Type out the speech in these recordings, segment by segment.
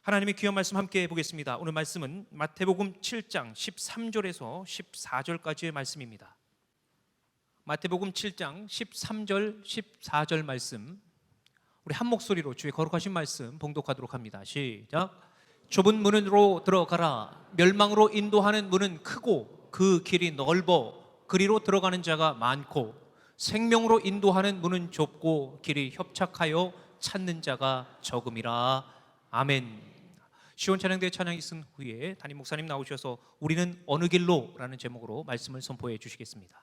하나님의 귀한 말씀 함께 보겠습니다. 오늘 말씀은 마태복음 7장 13절에서 14절까지의 말씀입니다. 마태복음 7장 13절 14절 말씀, 우리 한 목소리로 주의 거룩하신 말씀 봉독하도록 합니다. 시작. 좁은 문으로 들어가라. 멸망으로 인도하는 문은 크고 그 길이 넓어 그리로 들어가는 자가 많고, 생명으로 인도하는 문은 좁고 길이 협착하여 찾는 자가 적음이라. 아멘. 시온 찬양대 찬양이 쓴 후에 담임 목사님 나오셔서 우리는 어느 길로? 라는 제목으로 말씀을 선포해 주시겠습니다.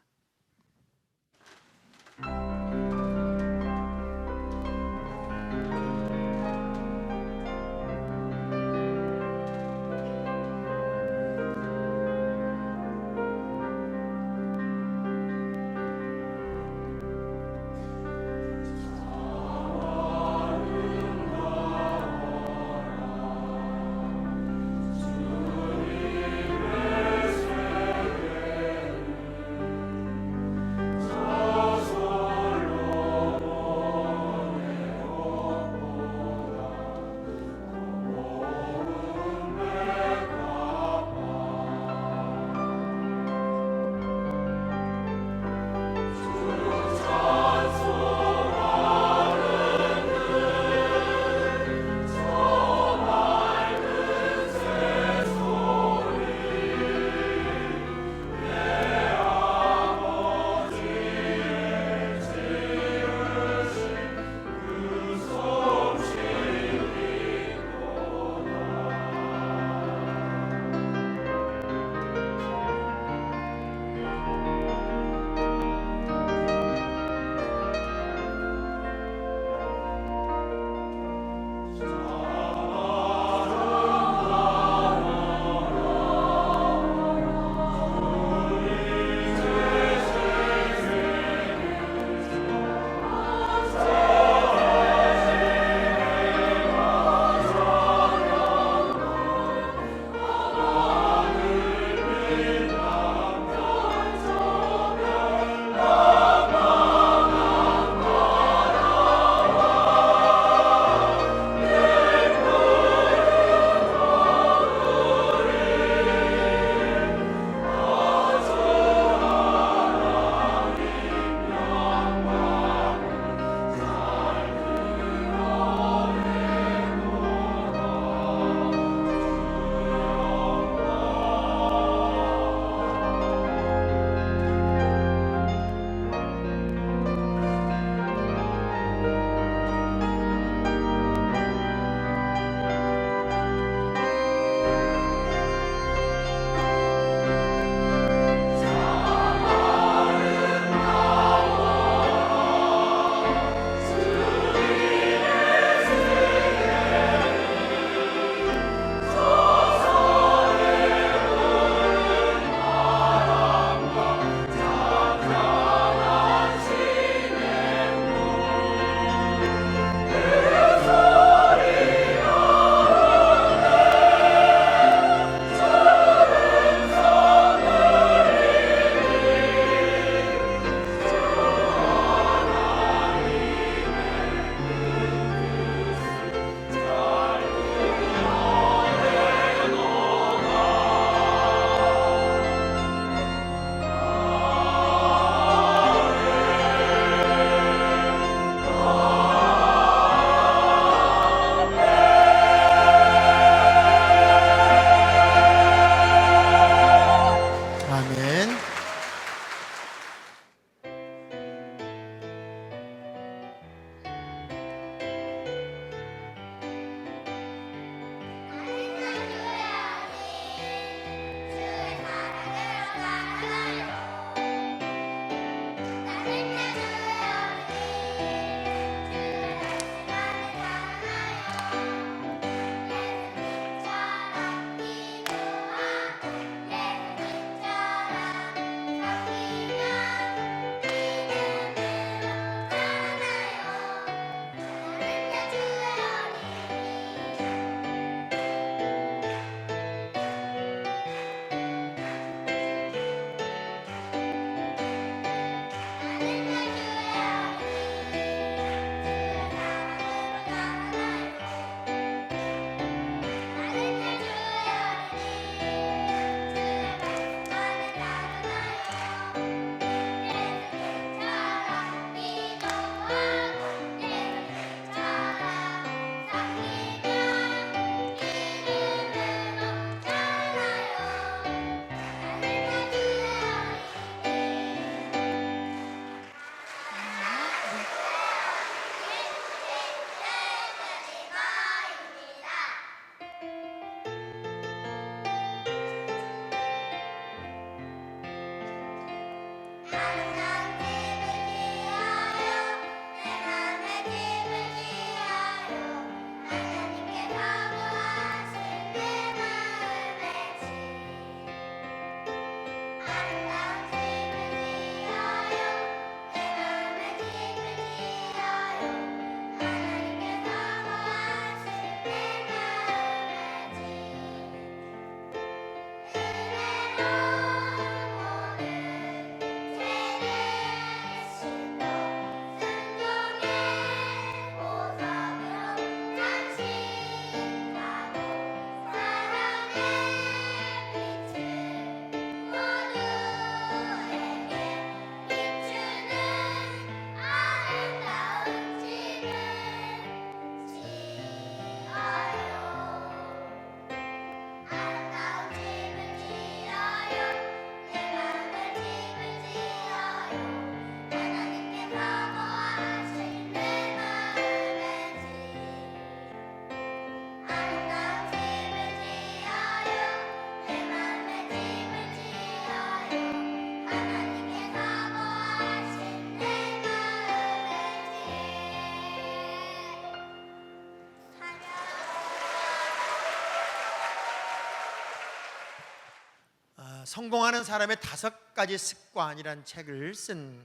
성공하는 사람의 5가지 습관이라는 책을 쓴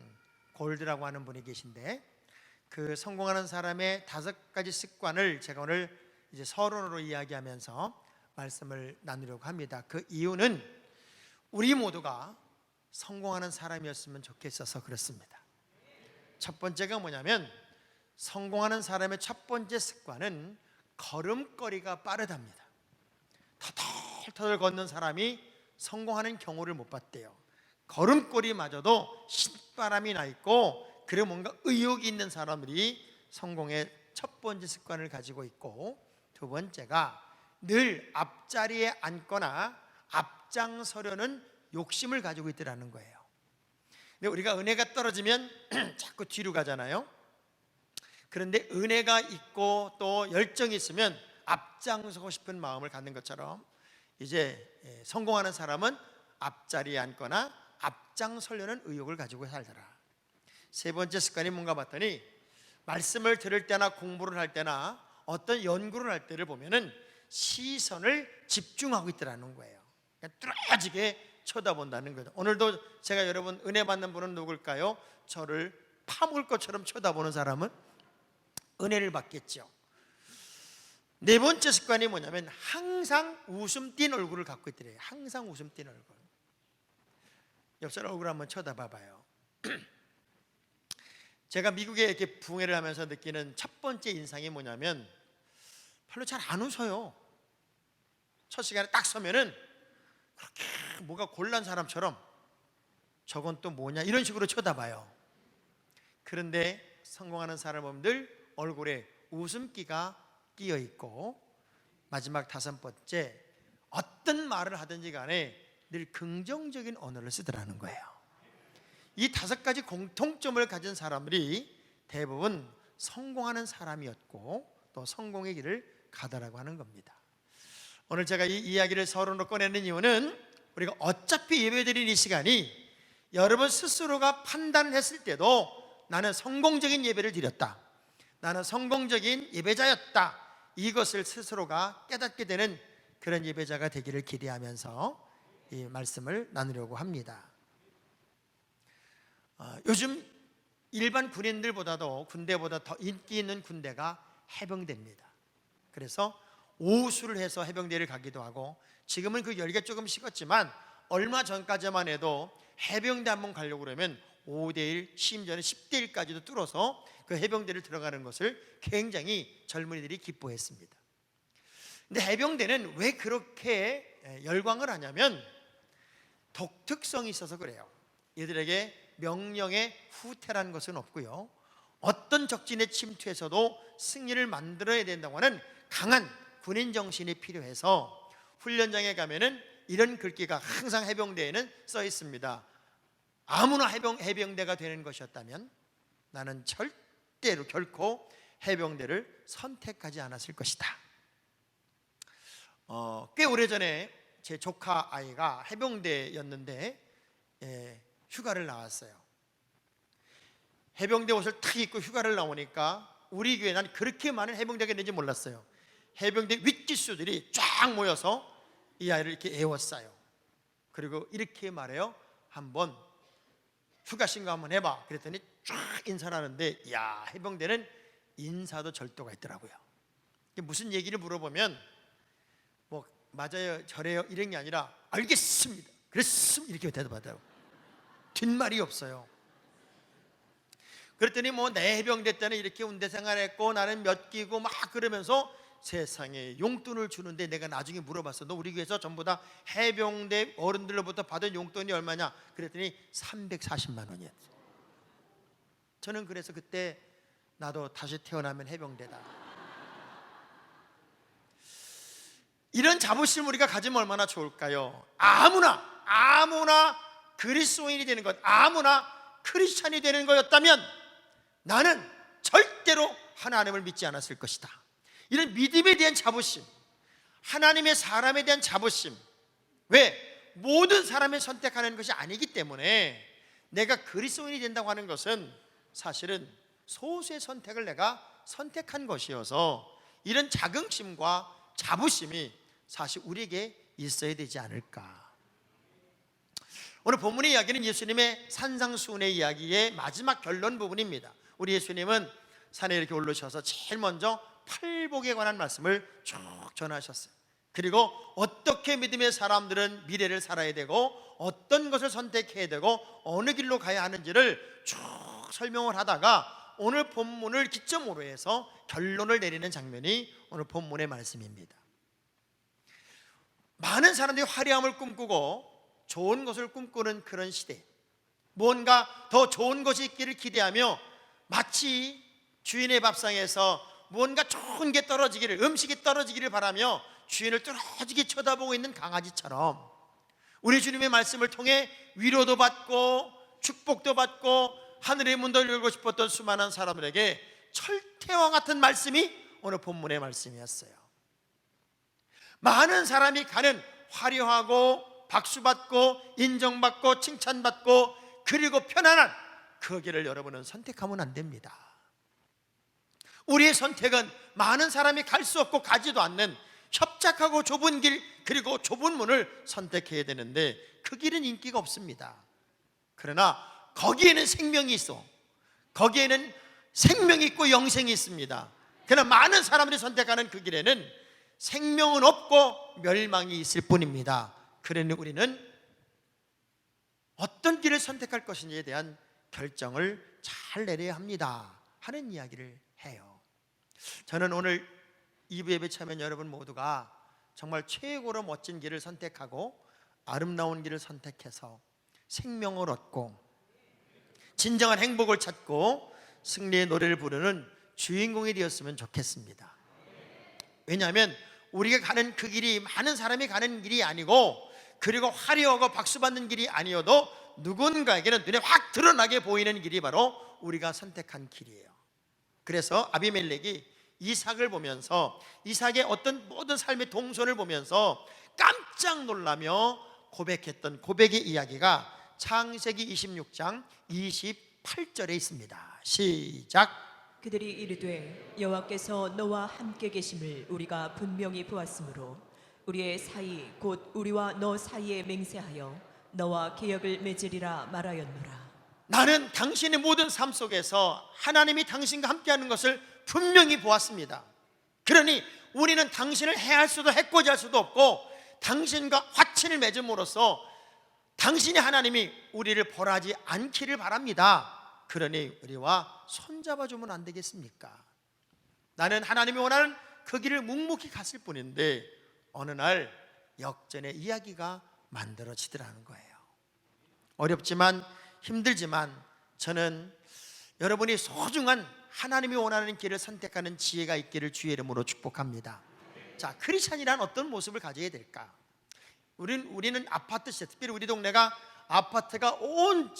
골드라고 하는 분이 계신데, 그 성공하는 사람의 5가지 습관을 제가 오늘 이제 서론으로 이야기하면서 말씀을 나누려고 합니다. 그 이유는 우리 모두가 성공하는 사람이었으면 좋겠어서 그렇습니다. 첫 번째가 뭐냐면, 성공하는 사람의 첫 번째 습관은 걸음걸이가 빠르답니다. 터덜터덜 걷는 사람이 성공하는 경우를 못 봤대요. 걸음걸이마저도 신바람이 나 있고, 그리고 뭔가 의욕이 있는 사람들이 성공의 첫 번째 습관을 가지고 있고, 두 번째가 늘 앞자리에 앉거나 앞장서려는 욕심을 가지고 있더라는 거예요. 근데 우리가 은혜가 떨어지면 자꾸 뒤로 가잖아요. 그런데 은혜가 있고 또 열정이 있으면 앞장서고 싶은 마음을 갖는 것처럼, 이제 성공하는 사람은 앞자리에 앉거나 앞장서려는 의욕을 가지고 살더라. 세 번째 습관이 뭔가 봤더니, 말씀을 들을 때나 공부를 할 때나 어떤 연구를 할 때를 보면은 시선을 집중하고 있더라는 거예요. 그러니까 뚫어지게 쳐다본다는 거죠. 오늘도 제가 여러분 은혜 받는 분은 누굴까요? 저를 파먹을 것처럼 쳐다보는 사람은 은혜를 받겠죠. 네 번째 습관이 뭐냐면, 항상 웃음 띤 얼굴을 갖고 있더래요. 항상 웃음 띤 얼굴. 옆 사람 얼굴 한번 쳐다봐봐요. 제가 미국에 이렇게 부흥회를 하면서 느끼는 첫 번째 인상이 뭐냐면, 별로 잘 안 웃어요. 첫 시간에 딱 서면은 그렇게 뭐가 곤란 사람처럼 저건 또 뭐냐 이런 식으로 쳐다봐요. 그런데 성공하는 사람들 얼굴에 웃음기가 끼어 있고, 마지막 5번째, 어떤 말을 하든지 간에 늘 긍정적인 언어를 쓰더라는 거예요. 이 5가지 공통점을 가진 사람들이 대부분 성공하는 사람이었고 또 성공의 길을 가더라고 하는 겁니다. 오늘 제가 이 이야기를 서론으로 꺼내는 이유는, 우리가 어차피 예배드린 이 시간이 여러분 스스로가 판단을 했을 때도 나는 성공적인 예배를 드렸다, 나는 성공적인 예배자였다, 이것을 스스로가 깨닫게 되는 그런 예배자가 되기를 기대하면서 이 말씀을 나누려고 합니다. 요즘 일반 군인들보다도, 군대보다 더 인기 있는 군대가 해병대입니다. 그래서 오수를 해서 해병대를 가기도 하고, 지금은 그 열기가 조금 식었지만 얼마 전까지만 해도 해병대 한번 가려고 그러면 5대1, 심지어는 10대1까지도 뚫어서 그 해병대를 들어가는 것을 굉장히 젊은이들이 기뻐했습니다. 근데 해병대는 왜 그렇게 열광을 하냐면, 독특성이 있어서 그래요. 얘들에게 명령의 후퇴라는 것은 없고요, 어떤 적진의 침투에서도 승리를 만들어야 된다고 하는 강한 군인 정신이 필요해서, 훈련장에 가면은 이런 글귀가 항상 해병대에는 써 있습니다. 아무나 해병대가 되는 것이었다면 나는 절대로 결코 해병대를 선택하지 않았을 것이다. 꽤 오래전에 제 조카 아이가 해병대였는데 휴가를 나왔어요. 해병대 옷을 탁 입고 휴가를 나오니까 우리 교회, 난 그렇게 많은 해병대가 있는지 몰랐어요. 해병대 윗기수들이 쫙 모여서 이 아이를 이렇게 애워싸요. 그리고 이렇게 말해요. 한번 휴가 신고 한번 해봐. 그랬더니 쫙 인사를 하는데, 이야, 해병대는 인사도 절도가 있더라고요. 무슨 얘기를 물어보면 뭐 맞아요, 저래요 이런 게 아니라 알겠습니다, 그랬습니다 이렇게 대답하더라고요. 뒷말이 없어요. 그랬더니 뭐 내 해병대 때는 이렇게 운대 생활했고 나는 몇 기고 막 그러면서 세상에 용돈을 주는데, 내가 나중에 물어봤어. 너 우리 교회에서 전부 다 해병대 어른들로부터 받은 용돈이 얼마냐? 그랬더니 340만 원이었어요. 저는 그래서 그때 나도 다시 태어나면 해병대다, 이런 자부심 우리가 가지면 얼마나 좋을까요? 아무나 그리스도인이 되는 것, 아무나 크리스찬이 되는 거였다면 나는 절대로 하나님을 믿지 않았을 것이다. 이런 믿음에 대한 자부심, 하나님의 사람에 대한 자부심. 왜? 모든 사람을 선택하는 것이 아니기 때문에, 내가 그리스도인이 된다고 하는 것은 사실은 소수의 선택을 내가 선택한 것이어서, 이런 자긍심과 자부심이 사실 우리에게 있어야 되지 않을까. 오늘 본문의 이야기는 예수님의 산상수훈의 이야기의 마지막 결론 부분입니다. 우리 예수님은 산에 이렇게 올라오셔서 제일 먼저 팔복에 관한 말씀을 쭉 전하셨어요. 그리고 어떻게 믿음의 사람들은 미래를 살아야 되고 어떤 것을 선택해야 되고 어느 길로 가야 하는지를 쭉 설명을 하다가 오늘 본문을 기점으로 해서 결론을 내리는 장면이 오늘 본문의 말씀입니다. 많은 사람들이 화려함을 꿈꾸고 좋은 것을 꿈꾸는 그런 시대, 뭔가 더 좋은 것이 있기를 기대하며 마치 주인의 밥상에서 뭔가 좋은 게 떨어지기를, 음식이 떨어지기를 바라며 주인을 뚫어지게 쳐다보고 있는 강아지처럼 우리 주님의 말씀을 통해 위로도 받고 축복도 받고 하늘의 문도 열고 싶었던 수많은 사람들에게 철퇴와 같은 말씀이 오늘 본문의 말씀이었어요. 많은 사람이 가는 화려하고 박수받고 인정받고 칭찬받고 그리고 편안한 그 길을 여러분은 선택하면 안 됩니다. 우리의 선택은 많은 사람이 갈 수 없고 가지도 않는 협착하고 좁은 길, 그리고 좁은 문을 선택해야 되는데 그 길은 인기가 없습니다. 그러나 거기에는 생명이 있어. 거기에는 생명이 있고 영생이 있습니다. 그러나 많은 사람들이 선택하는 그 길에는 생명은 없고 멸망이 있을 뿐입니다. 그러니 우리는 어떤 길을 선택할 것인지에 대한 결정을 잘 내려야 합니다 하는 이야기를 해요. 저는 오늘 2부 예배 참여한 여러분 모두가 정말 최고로 멋진 길을 선택하고 아름다운 길을 선택해서 생명을 얻고 진정한 행복을 찾고 승리의 노래를 부르는 주인공이 되었으면 좋겠습니다. 왜냐하면 우리가 가는 그 길이 많은 사람이 가는 길이 아니고, 그리고 화려하고 박수받는 길이 아니어도 누군가에게는 눈에 확 드러나게 보이는 길이 바로 우리가 선택한 길이에요. 그래서 아비멜렉이 이삭을 보면서, 이삭의 어떤 모든 삶의 동선을 보면서 깜짝 놀라며 고백했던 고백의 이야기가 창세기 26장 28절에 있습니다. 시작. 그들이 이르되 여호와께서 너와 함께 계심을 우리가 분명히 보았으므로 우리의 사이 곧 우리와 너 사이에 맹세하여 너와 계약을 맺으리라 말하였노라. 나는 당신의 모든 삶 속에서 하나님이 당신과 함께하는 것을 분명히 보았습니다. 그러니 우리는 당신을 해할 수도 해코지 할 수도 없고 당신과 화친을 맺음으로써 당신의 하나님이 우리를 벌하지 않기를 바랍니다. 그러니 우리와 손잡아주면 안 되겠습니까? 나는 하나님이 원하는 그 길을 묵묵히 갔을 뿐인데 어느 날 역전의 이야기가 만들어지더라는 거예요. 어렵지만 힘들지만 저는 여러분이 소중한 하나님이 원하는 길을 선택하는 지혜가 있기를 주의 이름으로 축복합니다. 자, 크리스찬이란 어떤 모습을 가져야 될까? 우리는 아파트 시대, 특별히 우리 동네가 아파트가 온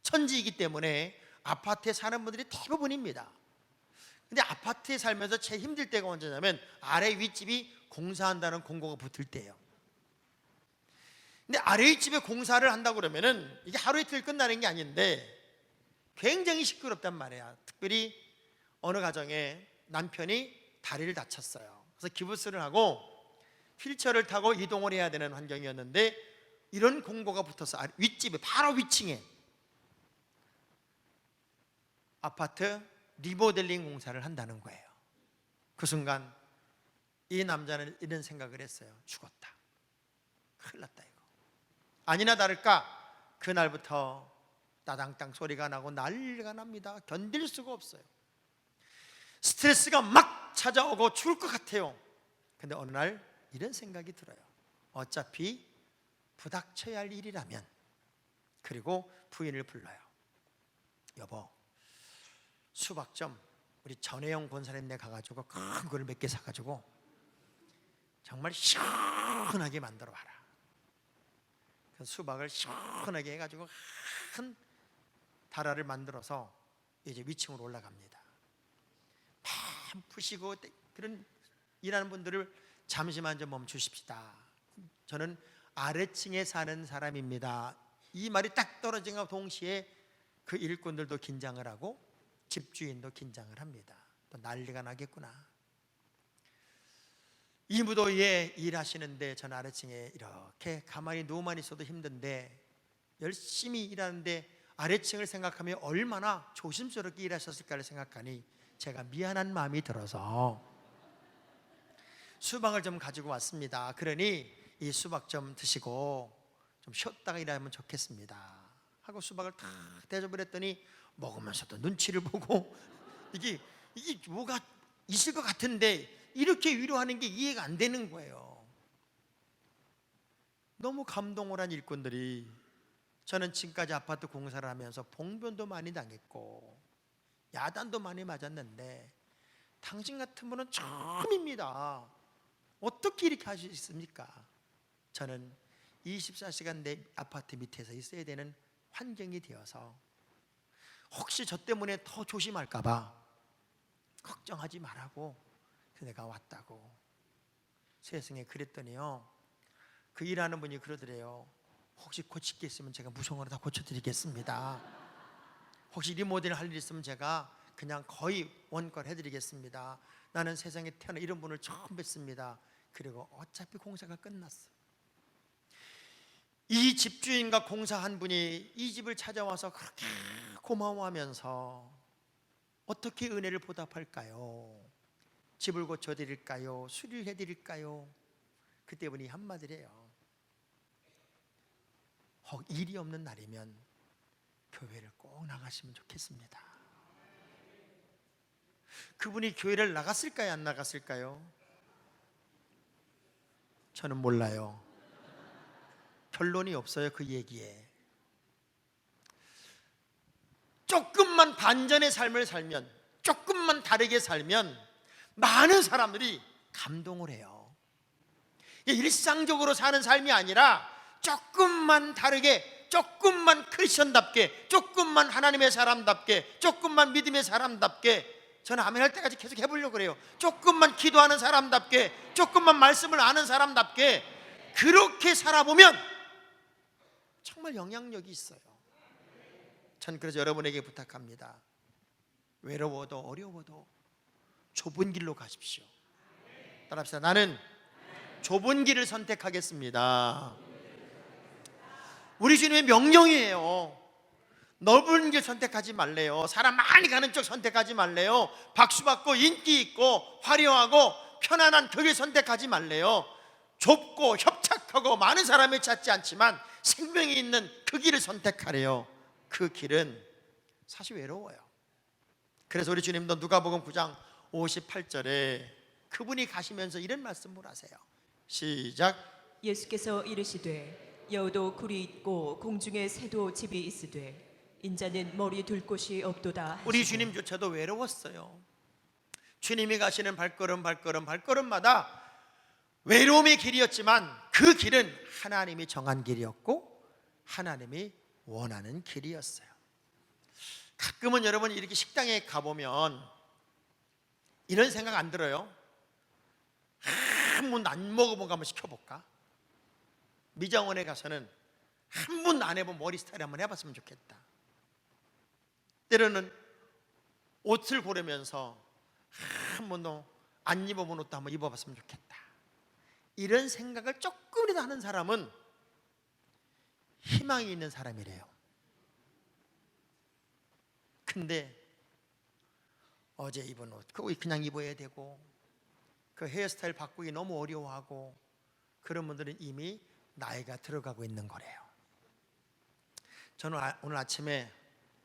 천지이기 때문에 아파트에 사는 분들이 대부분입니다. 근데 아파트에 살면서 제일 힘들 때가 언제냐면 아래 윗집이 공사한다는 공고가 붙을 때예요. 근데 아래 윗집에 공사를 한다고 그러면은 이게 하루 이틀 끝나는 게 아닌데 굉장히 시끄럽단 말이야. 특별히 어느 가정에 남편이 다리를 다쳤어요. 그래서 기부스를 하고 휠체어를 타고 이동을 해야 되는 환경이었는데 이런 공고가 붙어서 윗집에 바로 위층에 아파트 리모델링 공사를 한다는 거예요. 그 순간 이 남자는 이런 생각을 했어요. 죽었다, 큰일 났다 이거. 아니나 다를까 그날부터 따당땅 소리가 나고 난리가 납니다. 견딜 수가 없어요. 스트레스가 막 찾아오고 죽을 것 같아요. 근데 어느 날 이런 생각이 들어요. 어차피 부닥쳐야 할 일이라면. 그리고 부인을 불러요. 여보, 수박 좀 우리 전혜영 권사님네 가가지고 큰 거를 몇 개 사가지고 정말 시원하게 만들어 봐라. 그 수박을 시원하게 해가지고 큰 다라를 만들어서 이제 위층으로 올라갑니다. 밤 푸시고 그런 일하는 분들을 잠시만 좀 멈추십시다. 저는 아래층에 사는 사람입니다. 이 말이 딱 떨어진과 동시에 그 일꾼들도 긴장을 하고 집주인도 긴장을 합니다. 또 난리가 나겠구나. 이 무더위에 일하시는데 전 아래층에 이렇게 가만히 누워만 있어도 힘든데 열심히 일하는데 아래층을 생각하며 얼마나 조심스럽게 일하셨을까를 생각하니 제가 미안한 마음이 들어서 수박을 좀 가지고 왔습니다. 그러니 이 수박 좀 드시고 좀 쉬었다가 일하면 좋겠습니다 하고 수박을 탁 대접을 했더니 먹으면서도 눈치를 보고 이게 뭐가 있을 것 같은데 이렇게 위로하는 게 이해가 안 되는 거예요. 너무 감동을 한 일꾼들이, 저는 지금까지 아파트 공사를 하면서 봉변도 많이 당했고 야단도 많이 맞았는데 당신 같은 분은 처음입니다. 어떻게 이렇게 하실 수 있습니까? 저는 24시간 내 아파트 밑에서 있어야 되는 환경이 되어서 혹시 저 때문에 더 조심할까 봐 걱정하지 말라고 내가 왔다고. 세상에 그랬더니요, 그 일하는 분이 그러더래요. 혹시 고칠 게 있으면 제가 무상으로 다 고쳐드리겠습니다. 혹시 리모델 할 일 있으면 제가 그냥 거의 원가 해드리겠습니다. 나는 세상에 태어나 이런 분을 처음 뵙습니다. 그리고 어차피 공사가 끝났어. 이 집주인과 공사한 분이 이 집을 찾아와서 그렇게 고마워하면서 어떻게 은혜를 보답할까요? 집을 고쳐드릴까요? 수리를 해드릴까요? 그때 분이 한마디래요. 혹 일이 없는 날이면 교회를 꼭 나가시면 좋겠습니다. 그분이 교회를 나갔을까요? 안 나갔을까요? 저는 몰라요. 결론이 없어요, 그 얘기에. 조금만 반전의 삶을 살면, 조금만 다르게 살면 많은 사람들이 감동을 해요. 일상적으로 사는 삶이 아니라 조금만 다르게, 조금만 크리스천답게, 조금만 하나님의 사람답게, 조금만 믿음의 사람답게, 저는 아멘 할 때까지 계속 해보려고 그래요. 조금만 기도하는 사람답게, 조금만 말씀을 아는 사람답게 그렇게 살아보면 정말 영향력이 있어요. 전 그래서 여러분에게 부탁합니다. 외로워도 어려워도 좁은 길로 가십시오. 따라합시다. 나는 좁은 길을 선택하겠습니다. 우리 주님의 명령이에요. 넓은 길 선택하지 말래요. 사람 많이 가는 쪽 선택하지 말래요. 박수받고 인기 있고 화려하고 편안한 그 길 선택하지 말래요. 좁고 협착하고 많은 사람을 찾지 않지만 생명이 있는 그 길을 선택하래요. 그 길은 사실 외로워요. 그래서 우리 주님도 누가복음 9장 58절에 그분이 가시면서 이런 말씀을 하세요. 시작. 예수께서 이르시되 여우도 굴이 있고 공중에 새도 집이 있으되 인자는 머리 둘 곳이 없도다 하시고. 우리 주님조차도 외로웠어요. 주님이 가시는 발걸음마다 외로움의 길이었지만 그 길은 하나님이 정한 길이었고 하나님이 원하는 길이었어요. 가끔은 여러분 이렇게 식당에 가보면 이런 생각 안 들어요? 한 번도 안 먹어본 거 한번 시켜볼까? 미장원에 가서는 한 번도 안 해본 머리 스타일 한번 해봤으면 좋겠다. 때로는 옷을 고르면서 한 번도 안 입어본 옷도 한번 입어봤으면 좋겠다. 이런 생각을 조금이라도 하는 사람은 희망이 있는 사람이래요. 근데 어제 입은 옷 그거 그냥 입어야 되고 그 헤어스타일 바꾸기 너무 어려워하고 그런 분들은 이미 나이가 들어가고 있는 거래요. 저는 오늘 아침에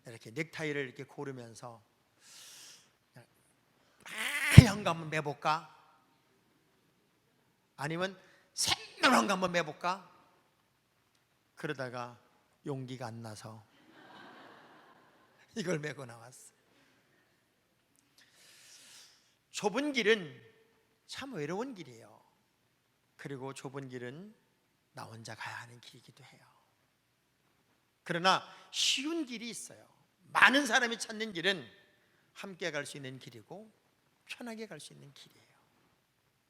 이렇게 넥타이를 이렇게 고르면서 하얀 거 한번 매볼까? 아니면 샛노란 거 한번 매볼까? 그러다가 용기가 안 나서 이걸 메고 나왔어요. 좁은 길은 참 외로운 길이에요. 그리고 좁은 길은 나 혼자 가야 하는 길이기도 해요. 그러나 쉬운 길이 있어요. 많은 사람이 찾는 길은 함께 갈 수 있는 길이고 편하게 갈 수 있는 길이에요.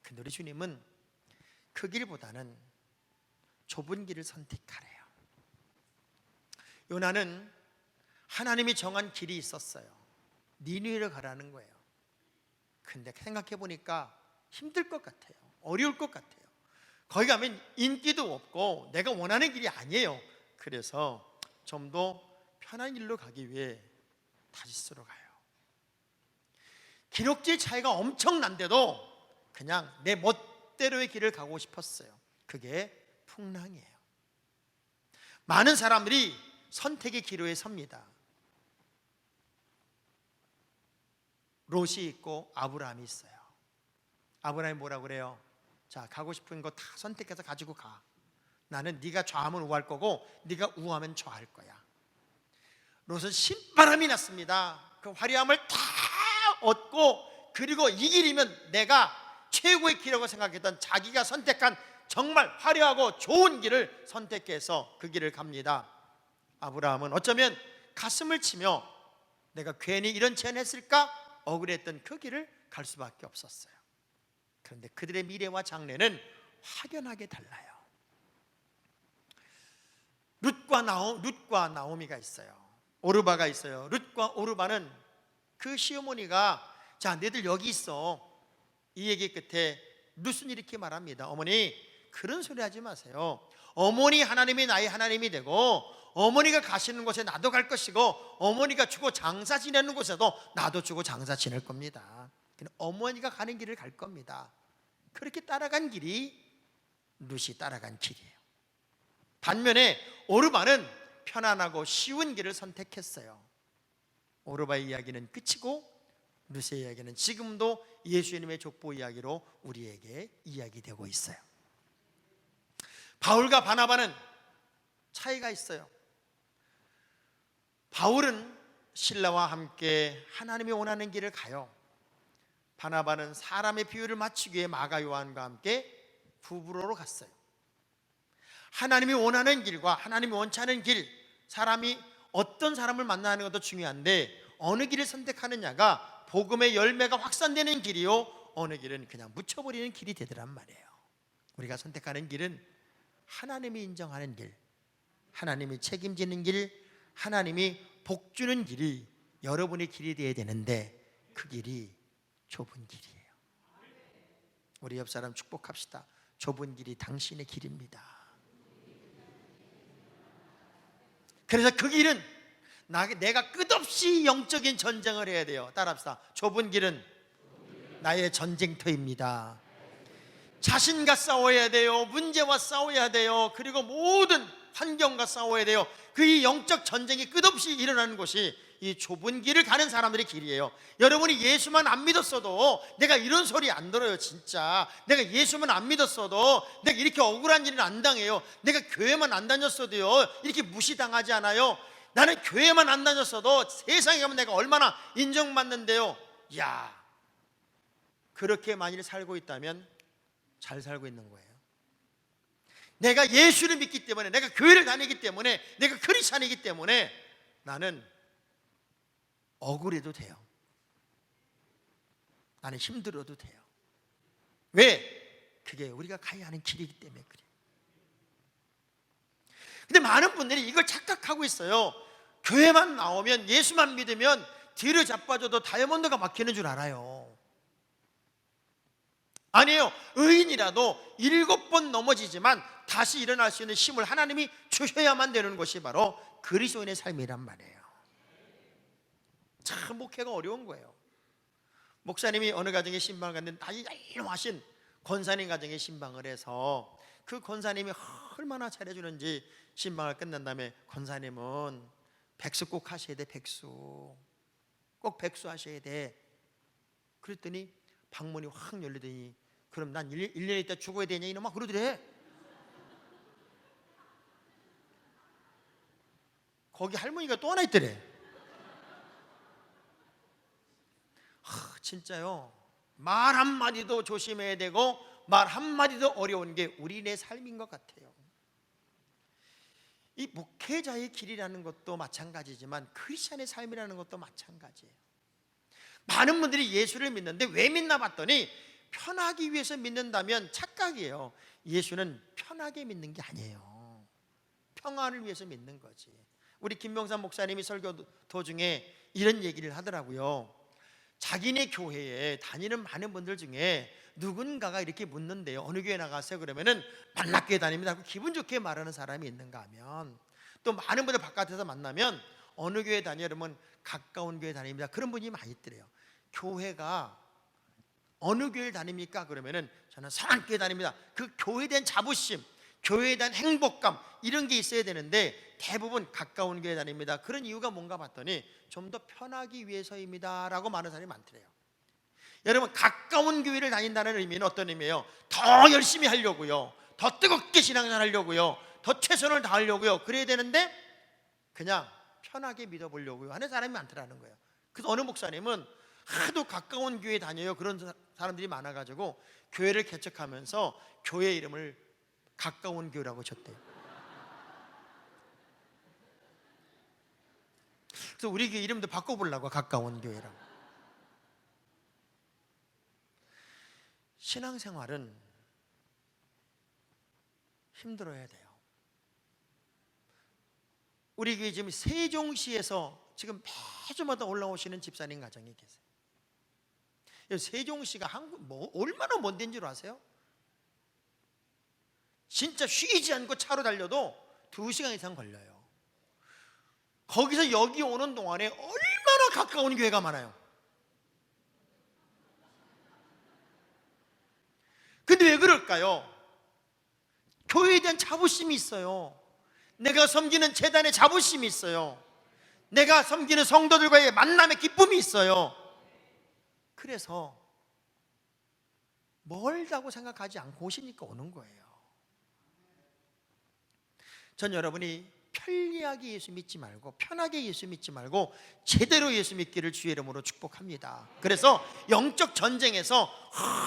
근데 우리 주님은 그 길보다는 좁은 길을 선택하래요. 요나는 하나님이 정한 길이 있었어요. 니느웨로 가라는 거예요. 근데 생각해 보니까 힘들 것 같아요. 어려울 것 같아요. 거기 가면 인기도 없고 내가 원하는 길이 아니에요. 그래서 좀 더 편한 길로 가기 위해 다시스로 가요. 기록지의 차이가 엄청난데도 그냥 내 멋대로의 길을 가고 싶었어요. 그게 풍랑이에요. 많은 사람들이 선택의 기로에 섭니다. 롯이 있고 아브라함이 있어요. 아브라함이 뭐라고 그래요? 자, 가고 싶은 거 다 선택해서 가지고 가. 나는 네가 좌하면 우할 거고 네가 우하면 좌할 거야. 롯은 신바람이 났습니다. 그 화려함을 다 얻고, 그리고 이 길이면 내가 최고의 길이라고 생각했던 자기가 선택한 정말 화려하고 좋은 길을 선택해서 그 길을 갑니다. 아브라함은 어쩌면 가슴을 치며 내가 괜히 이런 제안했을까 억울했던 그 길을 갈 수밖에 없었어요. 그런데 그들의 미래와 장래는 확연하게 달라요. 룻과 나오미가 있어요. 오르바가 있어요. 룻과 오르바는 그 시어머니가 자, 너희들 여기 있어, 이 얘기 끝에 룻은 이렇게 말합니다. 어머니, 그런 소리 하지 마세요. 어머니 하나님이 나의 하나님이 되고, 어머니가 가시는 곳에 나도 갈 것이고, 어머니가 주고 장사 지내는 곳에도 나도 주고 장사 지낼 겁니다. 어머니가 가는 길을 갈 겁니다. 그렇게 따라간 길이 룻이 따라간 길이에요. 반면에 오르바는 편안하고 쉬운 길을 선택했어요. 오르바의 이야기는 끝이고 룻의 이야기는 지금도 예수님의 족보 이야기로 우리에게 이야기되고 있어요. 바울과 바나바는 차이가 있어요. 바울은 신라와 함께 하나님이 원하는 길을 가요. 바나바는 사람의 비율을 맞추기 위해 마가 요한과 함께 부브로로 갔어요. 하나님이 원하는 길과 하나님이 원치 않은 길, 사람이 어떤 사람을 만나는 것도 중요한데 어느 길을 선택하느냐가 복음의 열매가 확산되는 길이요, 어느 길은 그냥 묻혀버리는 길이 되더란 말이에요. 우리가 선택하는 길은 하나님이 인정하는 길, 하나님이 책임지는 길, 하나님이 복주는 길이 여러분의 길이 되어야 되는데 그 길이 좁은 길이에요. 우리 옆 사람 축복합시다. 좁은 길이 당신의 길입니다. 그래서 그 길은 내가 끝없이 영적인 전쟁을 해야 돼요. 따라합시다. 좁은 길은 나의 전쟁터입니다. 자신과 싸워야 돼요. 문제와 싸워야 돼요. 그리고 모든 환경과 싸워야 돼요. 그 영적 전쟁이 끝없이 일어나는 곳이 이 좁은 길을 가는 사람들의 길이에요. 여러분이 예수만 안 믿었어도 내가 이런 소리 안 들어요. 진짜 내가 예수만 안 믿었어도 내가 이렇게 억울한 일은 안 당해요. 내가 교회만 안 다녔어도요 이렇게 무시당하지 않아요. 나는 교회만 안 다녔어도 세상에 가면 내가 얼마나 인정받는데요. 야, 그렇게 만일 살고 있다면 잘 살고 있는 거예요. 내가 예수를 믿기 때문에, 내가 교회를 다니기 때문에, 내가 크리스찬이기 때문에 나는 억울해도 돼요. 나는 힘들어도 돼요. 왜? 그게 우리가 가야 하는 길이기 때문에 그래요. 근데 많은 분들이 이걸 착각하고 있어요. 교회만 나오면, 예수만 믿으면 뒤를 자빠져도 다이아몬드가 막히는 줄 알아요. 아니에요. 의인이라도 7번 넘어지지만 다시 일어날 수 있는 힘을 하나님이 주셔야만 되는 것이 바로 그리스도인의 삶이란 말이에요. 참 목회가 어려운 거예요. 목사님이 어느 가정에 신방을 갔는데 아주 얄름하신 권사님 가정에 신방을 해서 그 권사님이 얼마나 잘해주는지 신방을 끝난 다음에 권사님은 백수 꼭 하셔야 돼. 백수 꼭 백수 하셔야 돼. 그랬더니 방문이 확 열리더니 그럼 난 1년 있다 죽어야 되냐 이놈아 그러더래. 거기 할머니가 또 하나 있더래. 진짜요. 말 한마디도 조심해야 되고 말 한마디도 어려운 게 우리네 삶인 것 같아요. 이 목회자의 길이라는 것도 마찬가지지만 크리스천의 삶이라는 것도 마찬가지예요. 많은 분들이 예수를 믿는데 왜 믿나 봤더니 편하기 위해서 믿는다면 착각이에요. 예수는 편하게 믿는 게 아니에요. 평안을 위해서 믿는 거지. 우리 김명삼 목사님이 설교 도중에 이런 얘기를 하더라고요. 자기네 교회에 다니는 많은 분들 중에 누군가가 이렇게 묻는데요, 어느 교회 나가세요? 그러면은 만락교회 다닙니다 하고 기분 좋게 말하는 사람이 있는가 하면, 또 많은 분들 바깥에서 만나면 어느 교회 다녀요? 그러면 가까운 교회 다닙니다, 그런 분이 많이 있더래요. 교회가 어느 교회를 다닙니까? 그러면은 저는 선한교회 다닙니다. 그 교회에 대한 자부심, 교회에 대한 행복감, 이런 게 있어야 되는데 대부분 가까운 교회 다닙니다. 그런 이유가 뭔가 봤더니 좀 더 편하기 위해서입니다 라고 말하는 사람이 많더래요. 여러분, 가까운 교회를 다닌다는 의미는 어떤 의미예요? 더 열심히 하려고요, 더 뜨겁게 신앙생활 하려고요, 더 최선을 다하려고요, 그래야 되는데 그냥 편하게 믿어보려고요 하는 사람이 많더라는 거예요. 그래서 어느 목사님은 하도 가까운 교회 다녀요, 그런 사람들이 많아가지고 교회를 개척하면서 교회 이름을 가까운 교회라고 줬대요. 그래서 우리 교회 이름도 바꿔보려고, 가까운 교회라고. 신앙생활은 힘들어야 돼요. 우리 교회 지금 세종시에서 지금 매주마다 올라오시는 집사님 가정이 계세요. 세종시가 한국 얼마나 먼 데인 줄 아세요? 진짜 쉬지 않고 차로 달려도 2시간 이상 걸려요. 거기서 여기 오는 동안에 얼마나 가까운 교회가 많아요. 근데 왜 그럴까요? 교회에 대한 자부심이 있어요. 내가 섬기는 재단에 자부심이 있어요. 내가 섬기는 성도들과의 만남의 기쁨이 있어요. 그래서 멀다고 생각하지 않고 오시니까 오는 거예요. 전 여러분이 편리하게 예수 믿지 말고, 편하게 예수 믿지 말고 제대로 예수 믿기를 주의 이름으로 축복합니다. 그래서 영적 전쟁에서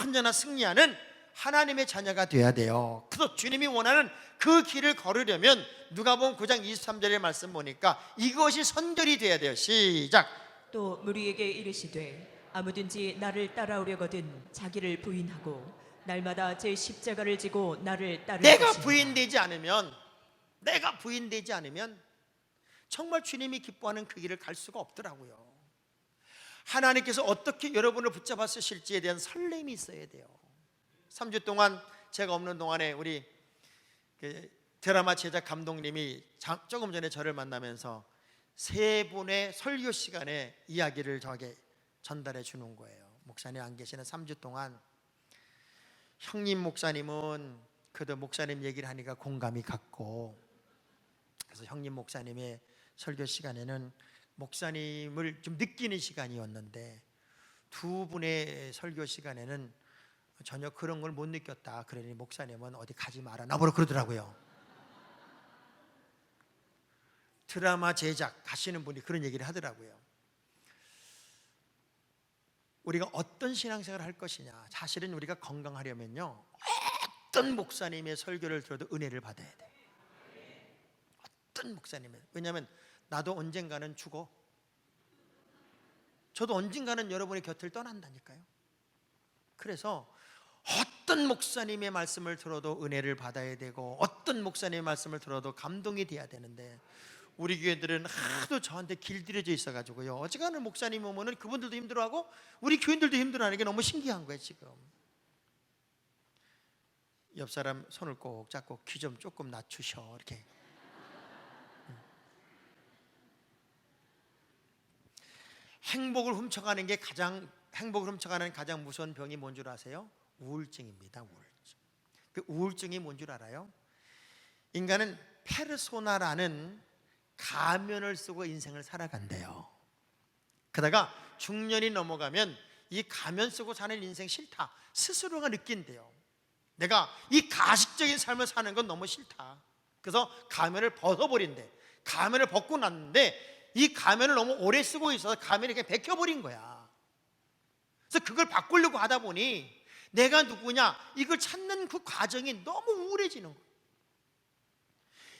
언제나 승리하는 하나님의 자녀가 돼야 돼요. 그래서 주님이 원하는 그 길을 걸으려면 누가복음 9장 23절의 말씀 보니까 이것이 선결이 돼야 돼요. 시작. 또 무리에게 이르시되 아무든지 나를 따라오려거든 자기를 부인하고 날마다 제 십자가를 지고 나를 따를 내가 것이니라. 부인되지 않으면 정말 주님이 기뻐하는 그 길을 갈 수가 없더라고요. 하나님께서 어떻게 여러분을 붙잡아 쓰실지에 대한 설렘이 있어야 돼요. 3주 동안 제가 없는 동안에 우리 드라마 제작 감독님이 조금 전에 저를 만나면서 3분의 설교 시간에 이야기를 저에게 전달해 주는 거예요. 목사님 안 계시는 3주 동안 형님 목사님은 그래도 목사님 얘기를 하니까 공감이 갔고, 그래서 형님 목사님의 설교 시간에는 목사님을 좀 느끼는 시간이었는데, 2분의 설교 시간에는 전혀 그런 걸 못 느꼈다. 그러니 목사님은 어디 가지 마라 나보러 그러더라고요. 드라마 제작 하시는 분이 그런 얘기를 하더라고요. 우리가 어떤 신앙생활을 할 것이냐, 사실은 우리가 건강하려면요, 어떤 목사님의 설교를 들어도 은혜를 받아야 돼. 어떤 목사님의, 왜냐하면 나도 언젠가는 죽어. 저도 언젠가는 여러분의 곁을 떠난다니까요. 그래서 어떤 목사님의 말씀을 들어도 은혜를 받아야 되고, 어떤 목사님의 말씀을 들어도 감동이 돼야 되는데, 우리 교회들은 하도 저한테 길들여져 있어가지고요, 어지간한 목사님 오면은 그분들도 힘들어하고 우리 교인들도 힘들어하는 게 너무 신기한 거예요. 지금 옆 사람 손을 꼭 잡고 귀 좀 조금 낮추셔, 이렇게. 행복을 훔쳐가는 가장 무서운 병이 뭔 줄 아세요? 우울증입니다. 우울증. 그 우울증이 뭔 줄 알아요? 인간은 페르소나라는 가면을 쓰고 인생을 살아간대요. 그러다가 중년이 넘어가면 이 가면 쓰고 사는 인생 싫다, 스스로가 느낀대요. 내가 이 가식적인 삶을 사는 건 너무 싫다. 그래서 가면을 벗어버린대. 가면을 벗고 났는데 이 가면을 너무 오래 쓰고 있어서 가면이 그냥 벗겨버린 거야. 그래서 그걸 바꾸려고 하다 보니 내가 누구냐, 이걸 찾는 그 과정이 너무 우울해지는 거예요.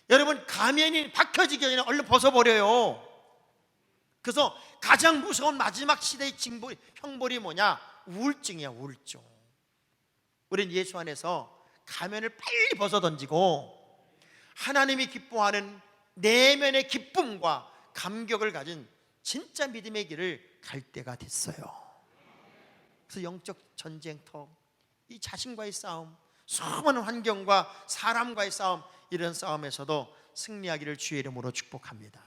여러분, 가면이 박혀지기 전에 얼른 벗어버려요. 그래서 가장 무서운 마지막 시대의 형벌이 뭐냐? 우울증이야, 우울증. 우린 예수 안에서 가면을 빨리 벗어던지고 하나님이 기뻐하는 내면의 기쁨과 감격을 가진 진짜 믿음의 길을 갈 때가 됐어요. 그래서 영적 전쟁터, 이 자신과의 싸움, 수많은 환경과 사람과의 싸움, 이런 싸움에서도 승리하기를 주의 이름으로 축복합니다.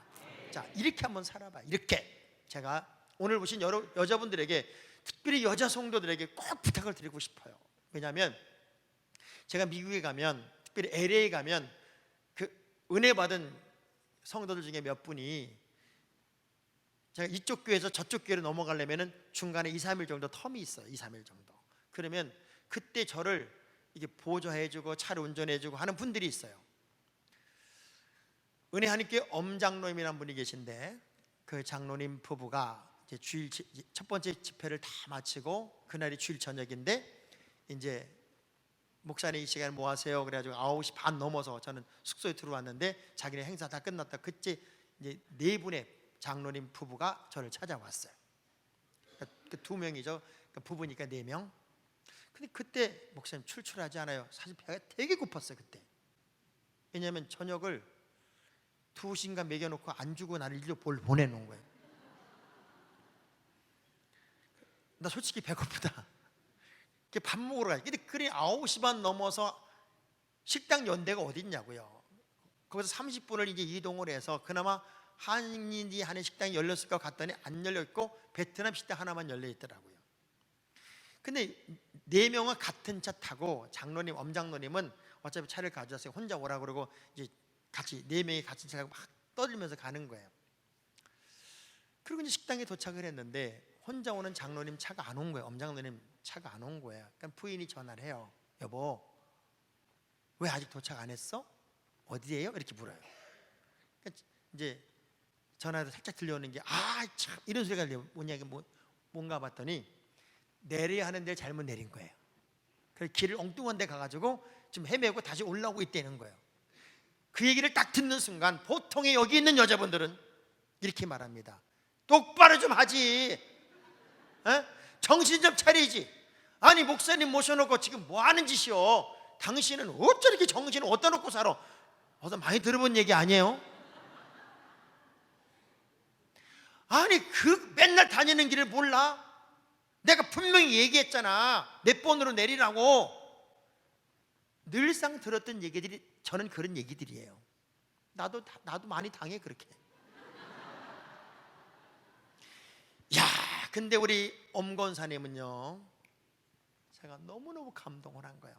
자, 이렇게 한번 살아봐. 이렇게 제가 오늘 보신 여자분들에게, 특별히 여자 성도들에게 꼭 부탁을 드리고 싶어요. 왜냐하면 제가 미국에 가면, 특별히 LA에 가면 그 은혜 받은 성도들 중에 몇 분이 제가 이쪽 교회에서 저쪽 교회로 넘어가려면 중간에 2, 3일 정도 텀이 있어요. 2, 3일 정도. 그러면 그때 저를 이게 보조해주고 차를 운전해주고 하는 분들이 있어요. 은혜 하나님께 엄장로님이라는 분이 계신데, 그 장로님 부부가 이제 주일 첫 번째 집회를 다 마치고 그날이 주일 저녁인데, 이제 목사님 이 시간에 뭐 하세요? 그래가지고 9시 반 넘어서 저는 숙소에 들어왔는데 자기네 행사 다 끝났다. 그때 이제 네 분의 장로님 부부가 저를 찾아왔어요. 그 두 명이죠. 그러니까 부부니까 4명. 근데 그때 목사님 출출하지 않아요? 사실 배가 되게 고팠어요 그때. 왜냐하면 저녁을 2시간 먹여놓고 안 주고 나를 일로 보내놓은 거예요. 나 솔직히 배고프다. 밥 먹으러 가야. 근데 그래 9시 반 넘어서 식당 연대가 어디 있냐고요. 거기서 30분을 이제 이동을 해서 그나마 한인이 하는 식당이 열렸을까 갔더니 안 열렸고 베트남 식당 하나만 열려 있더라고요. 근데 4명은 같은 차 타고, 장로님, 엄장로님은 어차피 차를 가져왔어요. 혼자 오라 그러고 이제 같이 4명이 같은 차를 막 떠들면서 가는 거예요. 그리고 이제 식당에 도착을 했는데 혼자 오는 장로님 차가 안 온 거예요. 엄장로님 차가 안 온 거예요. 그러니까 부인이 전화를 해요. 여보, 왜 아직 도착 안 했어? 어디에요? 이렇게 물어요. 그러니까 이제 전화에서 살짝 들려오는 게, 참 이런 소리가 들려요. 뭔가 봤더니 내려야 하는 데를 잘못 내린 거예요. 그래서 길을 엉뚱한 데 가가지고 좀 헤매고 다시 올라오고 있다는 거예요. 그 얘기를 딱 듣는 순간 보통의 여기 있는 여자분들은 이렇게 말합니다. 똑바로 좀 하지. 정신 좀 차리지. 아니 목사님 모셔놓고 지금 뭐 하는 짓이요? 당신은 어쩌 이렇게 정신을 어디다 놓고 살아? 어디서 많이 들어본 얘기 아니에요? 아니 그 맨날 다니는 길을 몰라? 내가 분명히 얘기했잖아. 몇 번으로 내리라고. 늘상 들었던 얘기들이, 저는 그런 얘기들이에요. 나도 많이 당해 그렇게. 야, 근데 우리 엄권사님은요, 제가 너무너무 감동을 한 거예요.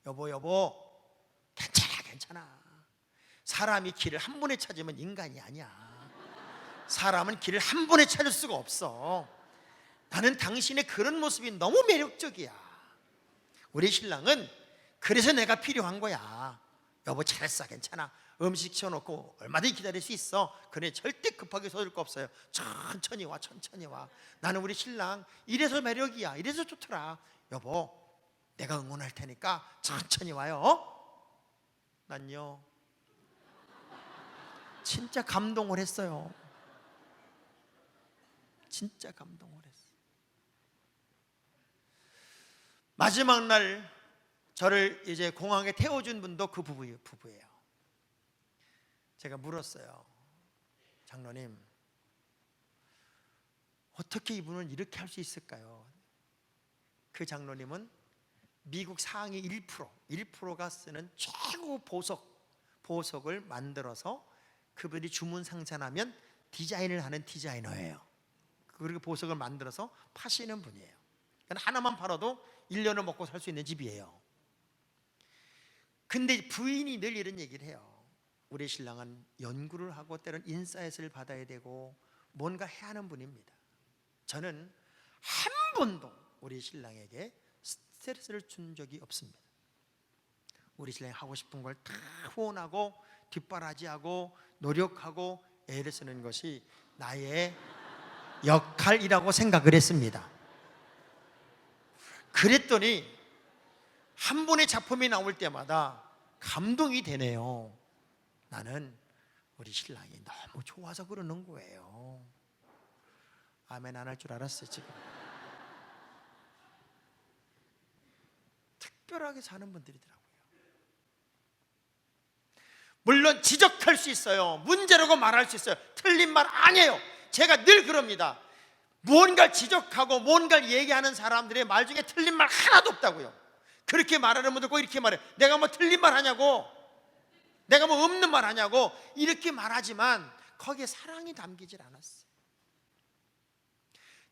여보, 괜찮아. 사람이 길을 한 번에 찾으면 인간이 아니야. 사람은 길을 한 번에 찾을 수가 없어. 나는 당신의 그런 모습이 너무 매력적이야. 우리 신랑은 그래서 내가 필요한 거야. 여보 잘했어, 괜찮아. 음식 시켜놓고 얼마든지 기다릴 수 있어. 그래, 절대 급하게 서둘 거 없어요. 천천히 와. 나는 우리 신랑 이래서 매력이야. 이래서 좋더라. 여보, 내가 응원할 테니까 천천히 와요. 난요, 진짜 감동을 했어요. 진짜 감동을 했어요. 마지막 날 저를 이제 공항에 태워준 분도 그 부부예요. 제가 물었어요. 장로님, 어떻게 이분은 이렇게 할 수 있을까요? 그 장로님은 미국 상위 1%가 쓰는 최고 보석을 만들어서 그분이 주문 상산하면 디자인을 하는 디자이너예요. 그리고 보석을 만들어서 파시는 분이에요. 그러니까 하나만 팔아도 1년을 먹고 살 수 있는 집이에요. 근데 부인이 늘 이런 얘기를 해요. 우리 신랑은 연구를 하고 때로는 인사이트를 받아야 되고 뭔가 해야 하는 분입니다. 저는 한 번도 우리 신랑에게 스트레스를 준 적이 없습니다. 우리 신랑이 하고 싶은 걸 다 후원하고 뒷바라지하고 노력하고 애를 쓰는 것이 나의 역할이라고 생각을 했습니다. 그랬더니 한 번의 작품이 나올 때마다 감동이 되네요. 나는 우리 신랑이 너무 좋아서 그러는 거예요. 아멘 안 할 줄 알았어요. 지금 특별하게 사는 분들이더라고요. 물론 지적할 수 있어요. 문제라고 말할 수 있어요. 틀린 말 아니에요. 제가 늘 그럽니다. 무언가를 지적하고 무언가를 얘기하는 사람들의 말 중에 틀린 말 하나도 없다고요. 그렇게 말하는 분들 꼭 이렇게 말해요. 내가 뭐 틀린 말 하냐고, 내가 뭐 없는 말 하냐고 이렇게 말하지만 거기에 사랑이 담기질 않았어요.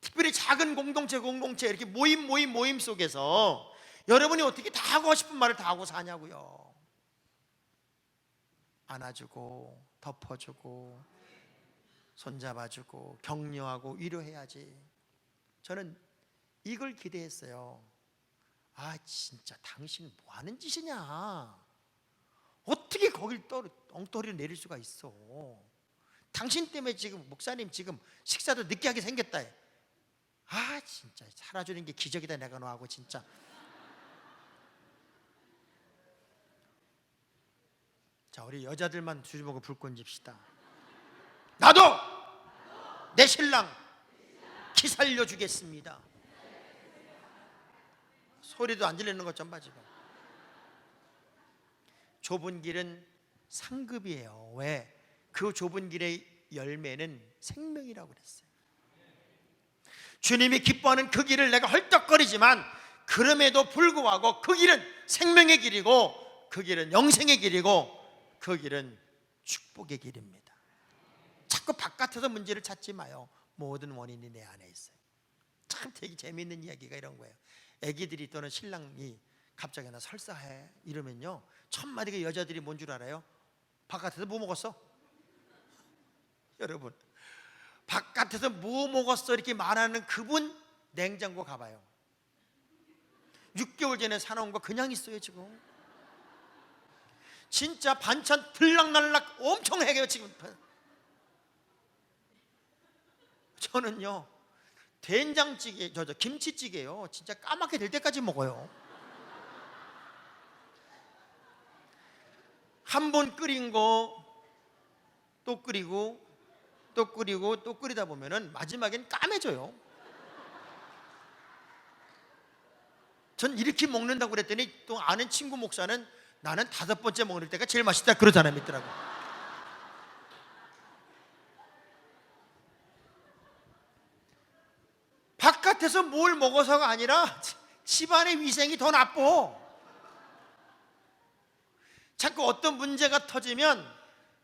특별히 작은 공동체 이렇게 모임 속에서 여러분이 어떻게 다 하고 싶은 말을 다 하고 사냐고요. 안아주고 덮어주고 손잡아주고 격려하고 위로해야지. 저는 이걸 기대했어요. 아, 진짜 당신 뭐 하는 짓이냐, 어떻게 거길 엉터리를 내릴 수가 있어. 당신 때문에 지금 목사님 지금 식사도 늦게 하게 생겼다. 아, 진짜 살아주는 게 기적이다 내가 너하고 진짜. 자, 우리 여자들만 주먹을 불꽃 집시다. 나도 내 신랑 기 살려주겠습니다. 소리도 안 들리는 것 좀 봐. 지금 좁은 길은 상급이에요. 왜? 그 좁은 길의 열매는 생명이라고 그랬어요. 주님이 기뻐하는 그 길을 내가 헐떡거리지만 그럼에도 불구하고 그 길은 생명의 길이고 그 길은 영생의 길이고 그 길은 축복의 길입니다. 자꾸 바깥에서 문제를 찾지 마요. 모든 원인이 내 안에 있어요. 참 되게 재미있는 이야기가 이런 거예요. 애기들이 또는 신랑이 갑자기 나 설사해 이러면요, 첫 마디가 여자들이 뭔 줄 알아요? 바깥에서 뭐 먹었어? 여러분, 바깥에서 뭐 먹었어 이렇게 말하는 그분 냉장고 가봐요. 6개월 전에 사놓은 거 그냥 있어요. 지금 진짜 반찬 들락날락 엄청 해요. 지금 저는요 된장찌개, 김치찌개요 진짜 까맣게 될 때까지 먹어요. 한 번 끓인 거 또 끓이고 또 끓이고 또 끓이다 보면은 마지막엔 까매져요. 전 이렇게 먹는다고 그랬더니 또 아는 친구 목사는 나는 5번째 먹을 때가 제일 맛있다 그런 사람이 있더라고요. 바깥에서 뭘 먹어서가 아니라 집안의 위생이 더 나빠. 자꾸 어떤 문제가 터지면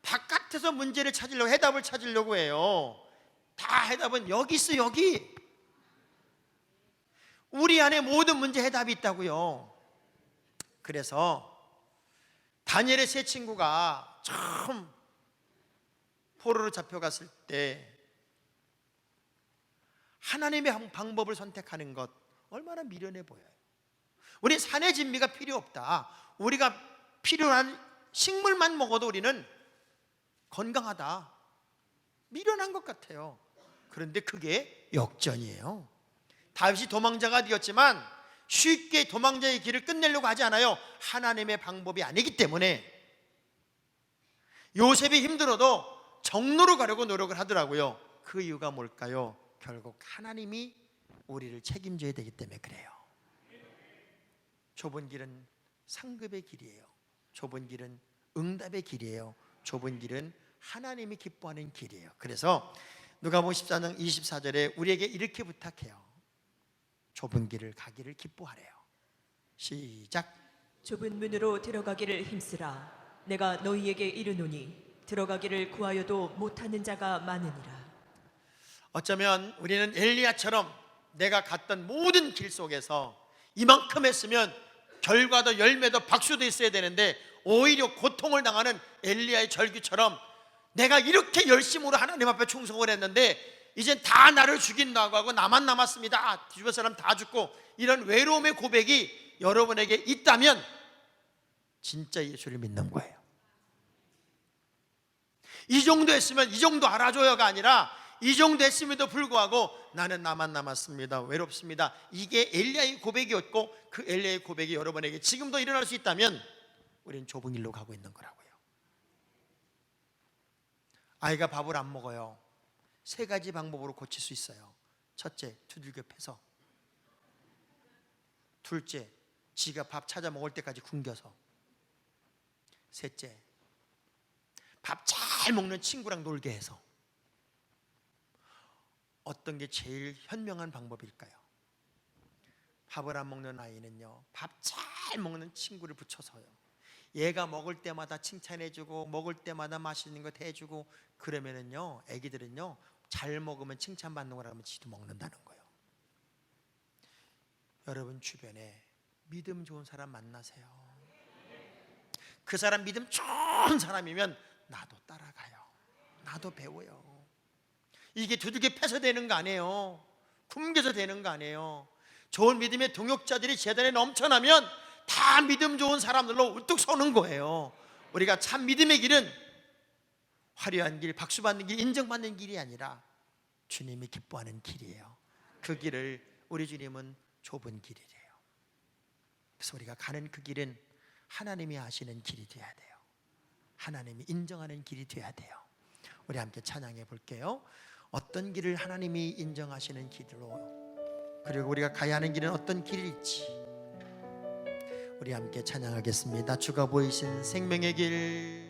바깥에서 문제를 찾으려고, 해답을 찾으려고 해요. 다 해답은 여기 있어. 여기 우리 안에 모든 문제 해답이 있다고요. 그래서 다니엘의 세 친구가 처음 포로로 잡혀갔을 때 하나님의 방법을 선택하는 것 얼마나 미련해 보여요. 우리 산의 진미가 필요 없다, 우리가 필요한 식물만 먹어도 우리는 건강하다, 미련한 것 같아요. 그런데 그게 역전이에요. 다윗이 도망자가 되었지만 쉽게 도망자의 길을 끝내려고 하지 않아요. 하나님의 방법이 아니기 때문에. 요셉이 힘들어도 정로로 가려고 노력을 하더라고요. 그 이유가 뭘까요? 결국 하나님이 우리를 책임져야 되기 때문에 그래요. 좁은 길은 상급의 길이에요. 좁은 길은 응답의 길이에요. 좁은 길은 하나님이 기뻐하는 길이에요. 그래서 누가복음 14장 24절에 우리에게 이렇게 부탁해요. 좁은 길을 가기를 기뻐하래요. 시작. 좁은 문으로 들어가기를 힘쓰라. 내가 너희에게 이르노니 들어가기를 구하여도 못하는 자가 많으니라. 어쩌면 우리는 엘리야처럼 내가 갔던 모든 길 속에서 이만큼 했으면 결과도 열매도 박수도 있어야 되는데 오히려 고통을 당하는 엘리야의 절규처럼 내가 이렇게 열심으로 하나님 앞에 충성을 했는데 이젠 다 나를 죽인다고 하고 나만 남았습니다, 주변 사람 다 죽고, 이런 외로움의 고백이 여러분에게 있다면 진짜 예수를 믿는 거예요. 이 정도 했으면 이 정도 알아줘요가 아니라 이 정도 했음에도 불구하고 나는 나만 남았습니다, 외롭습니다, 이게 엘리야의 고백이었고 그 엘리야의 고백이 여러분에게 지금도 일어날 수 있다면 우리는 좁은 길로 가고 있는 거라고요. 아이가 밥을 안 먹어요. 3가지 방법으로 고칠 수 있어요. 첫째, 두들겨 패서. 둘째, 지가 밥 찾아 먹을 때까지 굶겨서. 셋째, 밥 잘 먹는 친구랑 놀게 해서. 어떤 게 제일 현명한 방법일까요? 밥을 안 먹는 아이는요, 밥 잘 먹는 친구를 붙여서요, 얘가 먹을 때마다 칭찬해주고 먹을 때마다 맛있는 것 해주고 그러면은요, 애기들은요 잘 먹으면 칭찬받는 거라면 지도 먹는다는 거예요. 여러분 주변에 믿음 좋은 사람 만나세요. 그 사람 믿음 좋은 사람이면 나도 따라가요. 나도 배워요. 이게 두들겨 패서 되는 거 아니에요. 굶겨서 되는 거 아니에요. 좋은 믿음의 동역자들이 재단에 넘쳐나면 다 믿음 좋은 사람들로 우뚝 서는 거예요. 우리가 참 믿음의 길은 화려한 길, 박수 받는 길, 인정받는 길이 아니라 주님이 기뻐하는 길이에요. 그 길을 우리 주님은 좁은 길이래요. 그래서 우리가 가는 그 길은 하나님이 아시는 길이 돼야 돼요. 하나님이 인정하는 길이 돼야 돼요. 우리 함께 찬양해 볼게요. 어떤 길을 하나님이 인정하시는 길로, 그리고 우리가 가야 하는 길은 어떤 길일지 우리 함께 찬양하겠습니다. 주가 보이신 생명의 길.